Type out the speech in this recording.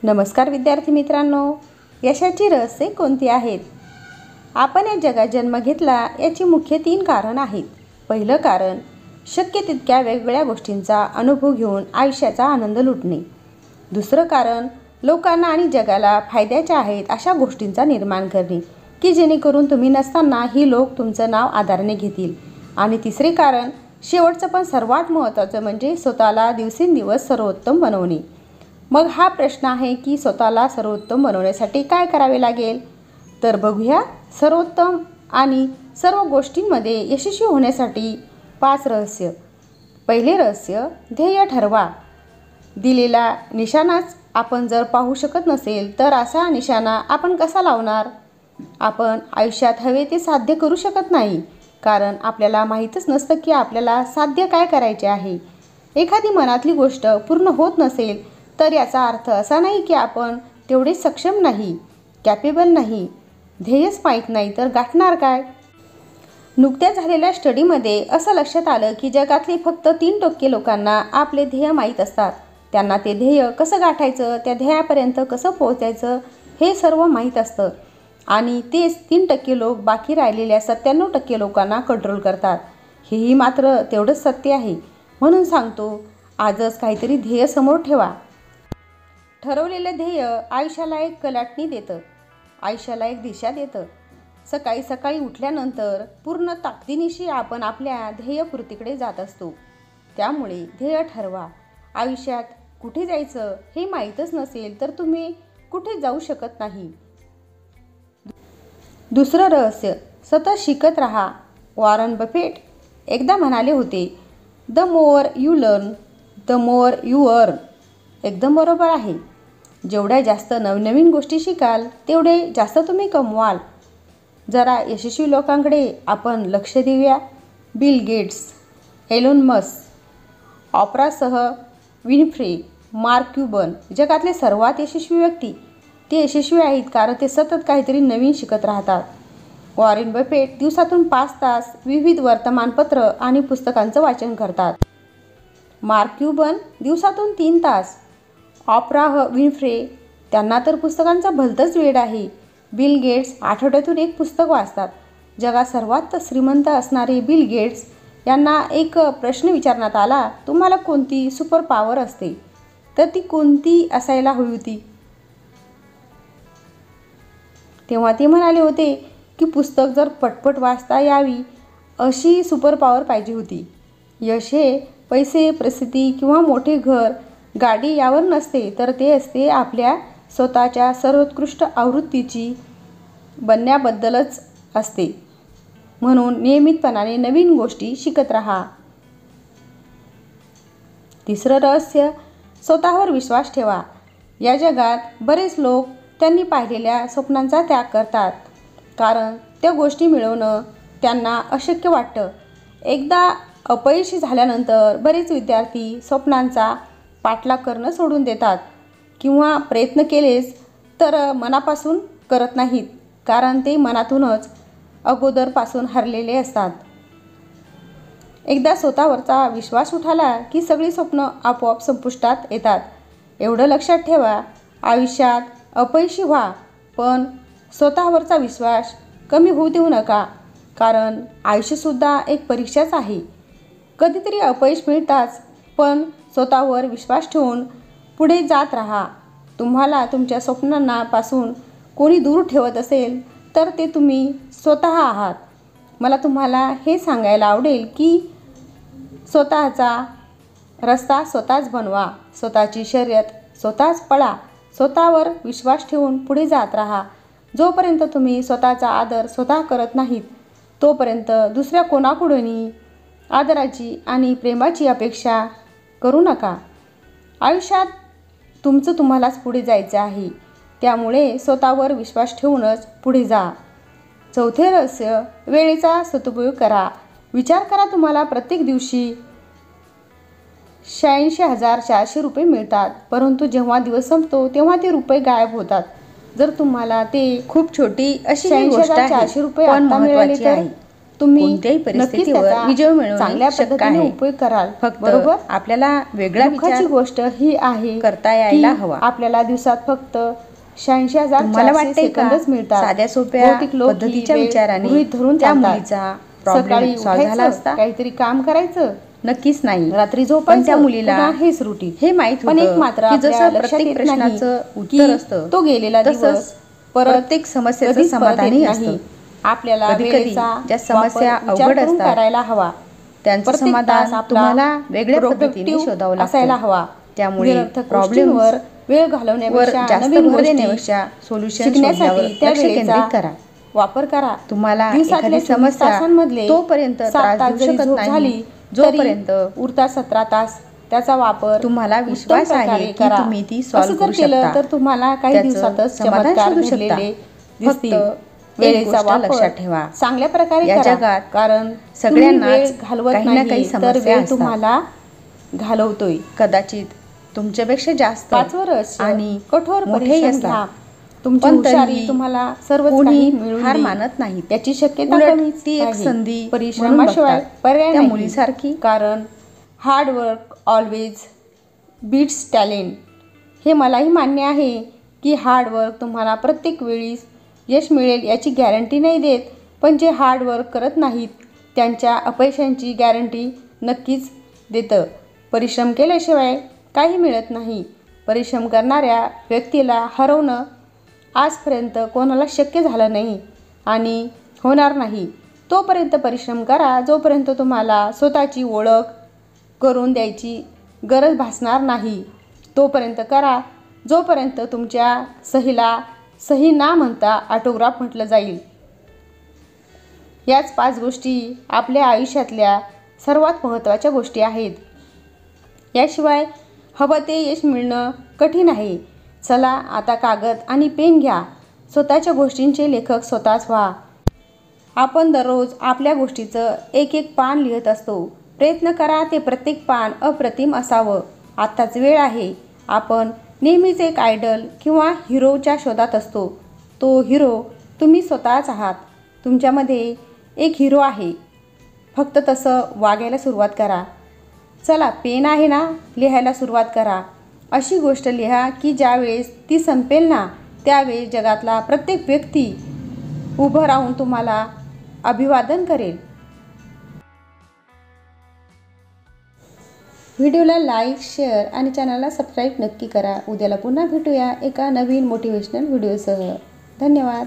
नमस्कार विद्यार्थी मित्रांनो, यशाची रहस्ये कोणती आहेत? आपण या जगात जन्म घेतला याची मुख्य 3 कारण आहेत. पहिलं कारण शक्य तितक्या वेगवेगळ्या गोष्टींचा अनुभव घेऊन आयुष्याचा आनंद लुटणे. दुसरं कारण लोकांना आणि जगाला फायद्याच्या आहेत अशा गोष्टींचा निर्माण करणे की जेणेकरून तुम्ही नसताना ही लोक तुमचं नाव आदराने घेतील. आणि तिसरे कारण शेवटचं पण सर्वात महत्त्वाचं म्हणजे स्वतःला दिवसेंदिवस सर्वोत्तम बनवणे. मग हा प्रश्न आहे की स्वतःला सर्वोत्तम बनवण्यासाठी काय करावे लागेल? तर बघूया सर्वोत्तम आणि सर्व गोष्टींमध्ये यशस्वी होण्यासाठी 5 रहस्य. पहिले रहस्य, ध्येय ठरवा. दिलेला निशाणाच आपण जर पाहू शकत नसेल तर असा निशाणा आपण कसा लावणार? आपण आयुष्यात हवे ते साध्य करू शकत नाही, कारण आपल्याला माहीतच नसतं की आपल्याला साध्य काय करायचे आहे. एखादी मनातली गोष्ट पूर्ण होत नसेल तर याचा अर्थ असा नाही की आपण तेवढे सक्षम नाही, कॅपेबल नाही. ध्येयच माहीत नाही तर गाठणार काय? नुकत्याच झालेल्या स्टडीमध्ये असं लक्षात आलं की जगातले फक्त 3% लोकांना आपले ध्येय माहीत असतात. त्यांना ते ध्येय कसं गाठायचं, त्या ध्येयापर्यंत कसं पोहोचायचं हे सर्व माहीत असतं. आणि तेच 3% लोक बाकी राहिलेल्या 97% लोकांना कंट्रोल करतात. हेही मात्र तेवढंच सत्य आहे. म्हणून सांगतो, आजच काहीतरी ध्येय समोर ठेवा. ठरवलेलं ध्येय आयुष्याला एक कलाटणी देतं, आयुष्याला एक दिशा देतं. सकाळी सकाळी उठल्यानंतर पूर्ण ताकदीनिशी आपण आपल्या ध्येयपूर्तीकडे जात असतो. त्यामुळे ध्येय ठरवा. आयुष्यात कुठे जायचं हे माहीतच नसेल तर तुम्ही कुठे जाऊ शकत नाही. दुसरं रहस्य, सतत शिकत राहा. वॉरन बफेट एकदा म्हणाले होते, the mower you learn the mower you earn. एकदम बरोबर आहे. जेवढ्या जास्त नवनवीन गोष्टी शिकाल तेवढे जास्त तुम्ही कमवाल. जरा यशस्वी लोकांकडे आपण लक्ष देऊया. बिल गेट्स, एलोन मस्क, ऑप्रासह विनफ्रे, मार्क क्यूबन जगातले सर्वात यशस्वी व्यक्ती. ते यशस्वी आहेत कारण ते सतत काहीतरी नवीन शिकत राहतात. वॉरेन बफेट दिवसातून 5 तास विविध वर्तमानपत्र आणि पुस्तकांचं वाचन करतात. मार्क क्यूबन दिवसातून 3 तास. ऑप्राह विनफ्रे, त्यांना तर पुस्तकांचा भलतंच वेड आहे. बिल गेट्स आठवड्यातून 1 पुस्तक वाचतात. जगात सर्वात श्रीमंत असणारे बिल गेट्स यांना एक प्रश्न विचारण्यात आला, तुम्हाला कोणती सुपर पॉवर असते? तर ती कोणती असायला हवी होती? तेव्हा ते म्हणाले होते की पुस्तक जर पटपट वाचता यावी अशी सुपर पॉवर पाहिजे होती. यश हे पैसे, प्रसिद्धी किंवा मोठे घर, गाडी यावर नसते, तर ते असते आपल्या स्वतःच्या सर्वोत्कृष्ट आवृत्तीची बनण्याबद्दलच असते. म्हणून नियमितपणाने नवीन गोष्टी शिकत राहा. तिसरं रहस्य, स्वतःवर विश्वास ठेवा. या जगात बरेच लोक त्यांनी पाहिलेल्या स्वप्नांचा त्याग करतात, कारण त्या गोष्टी मिळवणं त्यांना अशक्य वाटतं. एकदा अपयशी झाल्यानंतर बरेच विद्यार्थी स्वप्नांचा पाठलाग करणं सोडून देतात किंवा प्रयत्न केलेच तर मनापासून करत नाहीत, कारण ते मनातूनच अगोदरपासून हरलेले असतात. एकदा स्वतःवरचा विश्वास उठाला की सगळी स्वप्न आपोआप संपुष्टात येतात. एवढं लक्षात ठेवा, आयुष्यात अपयशी व्हा पण स्वतःवरचा विश्वास कमी होऊ देऊ नका, कारण आयुष्यसुद्धा एक परीक्षाच आहे. कधीतरी अपयश मिळताच, पण स्वतःवर विश्वास ठेवून पुढे जात राहा. तुम्हाला तुमच्या स्वप्नांपासून कोणी दूर ठेवत असेल तर ते तुम्ही स्वतः आहात. मला तुम्हाला हे सांगायला आवडेल की स्वतःचा रस्ता स्वतःच बनवा, स्वतःची शर्यत स्वतःच पळा, स्वतःवर विश्वास ठेवून पुढे जात राहा. जोपर्यंत तुम्ही स्वतःचा आदर स्वतः करत नाहीत तोपर्यंत दुसऱ्या कोणाकडूनही आदराची आणि प्रेमाची अपेक्षा करू नका. आयुष्यात तुमचं तुम्हालाच पुढे जायचं आहे, त्यामुळे स्वतःवर विश्वास ठेवूनच पुढे जा. चौथे रहस्य, वेळेचा सदुपयोग करा. विचार करा, तुम्हाला प्रत्येक दिवशी 86,400 रुपये मिळतात, परंतु जेव्हा दिवस संपतो तेव्हा ते रुपये गायब होतात. जर तुम्हाला ते खूप छोटी अशी गोष्ट आहे, 400 रुपये आता मिळाले तर तुम्ही कोणत्याही परिस्थितीवर त्याचा विजय मिळवणे चांगल्या शक्य पद्धतीने आहे. उपयोग कराल. फक्त बरोबर. आपल्याला वेगळा दुःखाची विचार गोष्ट ही आहे करता यायला की हवा. आपल्याला दिवसात फक्त 86,400 तुम्हाला वाटते का सेकंदच मिळतात. साध्या सोप्या भौतिक लोक ही पद्धतीच्या वेळ विचाराने गृहीत धरून त्या चालतात. मुलीचा प्रॉब्लेम सकाळी सॉल्व्ह झाला उठायचं, असता? काहीतरी काम करायचं, नक्कीच नाही. रात्री पण झोपायचं, त्या मुलीला पुन्हा हेच रुटीन. हे माहित पण एक होतं मात्र की आपल्या जसं लक्षात प्रत्येक येत नाही प्रश्नाचं की उत्तर असतं तो गेलेला तसंच दिवस परत प्रत्येक समस्येचं कधीच परत समाधानही येत असतं. नाही. आपल्याला कधी-कधी वेळेचा ज्या समस्या वापर विचार अवघड करून असतात, करायला हवा. त्यांचं प्रत्येक समाधान तास आपला तुम्हाला वेगळ्या पद्धतीने productive शोधावं असायला लागतं. हवा. त्यामुळे निरर्थक प्रॉब्लेम्स गोष्टींवर वेळ वर घालवण्यापेक्षा जास्त नवीन भर गोष्टी देण्यापेक्षा सोल्युशन शोधण्यावर शिकण्यासाठी त्या लक्ष वेळेचा केंद्रित करा. वापर करा. तुम्हाला दिवसातल्या एखादी 24 समस्या तासांमधले तोपर्यंत 7 त्रास तास देऊ जरी शकत झोप नाही झाली जोपर्यंत तरी उरता 17 तास त्याचा वापर तुम्हाला उत्तम विश्वास आहे प्रकारे की करा. तुम्ही ती असं सॉल्व्ह जर करू केलं शकता. तर तुम्हाला काही त्याचं दिवसातच समाधान चमत्कार शोधू शकता. घडलेले फक्त दिसतील. एक वेळेचा गोष्ट वापर लक्षात ठेवा, चांगल्या प्रकारे या करा. जगात कारण सगळ्यांनाच तुम्ही वेळ घालवत काही ना काही नाही तर समस्या वेळ असतात. तुम्हाला घालवतोय. कदाचित तुमच्यापेक्षा जास्त 5 वर्ष आणि कठोर मोठेही परिश्रम असतात. घ्या. तुमची पण हुशारी तरीही तुम्हाला सर्वच कोणी काही मिळवून हार देईल. मानत नाही. याची शक्यता उलट कमीच ती एक आहे. संधी म्हणून परिश्रमाशिवाय बघतात. पर्याय त्या नाही. मुलीसारखी. कारण hard work always beats talent. हे मलाही मान्य आहे की हार्ड वर्क तुम्हाला प्रत्येक वेळी यश मिळेल याची गॅरंटी नाही देत, पण जे हार्ड वर्क करत नाहीत त्यांच्या अपयशांची गॅरंटी नक्कीच देतं. परिश्रम केल्याशिवाय काही मिळत नाही. परिश्रम करणाऱ्या व्यक्तीला हरवणं आजपर्यंत कोणाला शक्य झालं नाही आणि होणार नाही. तोपर्यंत परिश्रम करा जोपर्यंत तुम्हाला स्वतःची ओळख करून द्यायची गरज भासणार नाही. तोपर्यंत करा जोपर्यंत तुमच्या सहीला सही ना म्हणता ऑटोग्राफ म्हटलं जाईल. याच 5 गोष्टी आपल्या आयुष्यातल्या सर्वात महत्त्वाच्या गोष्टी आहेत. याशिवाय हवं ते यश मिळणं कठीण आहे. चला आता कागद आणि पेन घ्या. स्वतःच्या गोष्टींचे लेखक स्वतःच व्हा. आपण दररोज आपल्या गोष्टीचं एक एक पान लिहित असतो. प्रयत्न करा ते प्रत्येक पान अप्रतिम असावं. आत्ताच वेळ आहे. आपण नेहमीच एक आयडल किंवा हिरोच्या शोधात असतो. तो हिरो तुम्ही स्वतःच आहात. तुमच्यामध्ये एक हिरो आहे. फक्त तसं वागायला सुरुवात करा. चला पेन आहे ना, लिहायला सुरुवात करा. अशी गोष्ट लिहा की ज्यावेळेस ती संपेल ना त्यावेळेस जगातला प्रत्येक व्यक्ती उभं राहून तुम्हाला अभिवादन करेल. व्हिडिओला लाईक, शेअर आणि चॅनलला सबस्क्राईब नक्की करा. उद्याला पुन्हा भेटूया एका नवीन मोटिवेशनल व्हिडिओसह. धन्यवाद.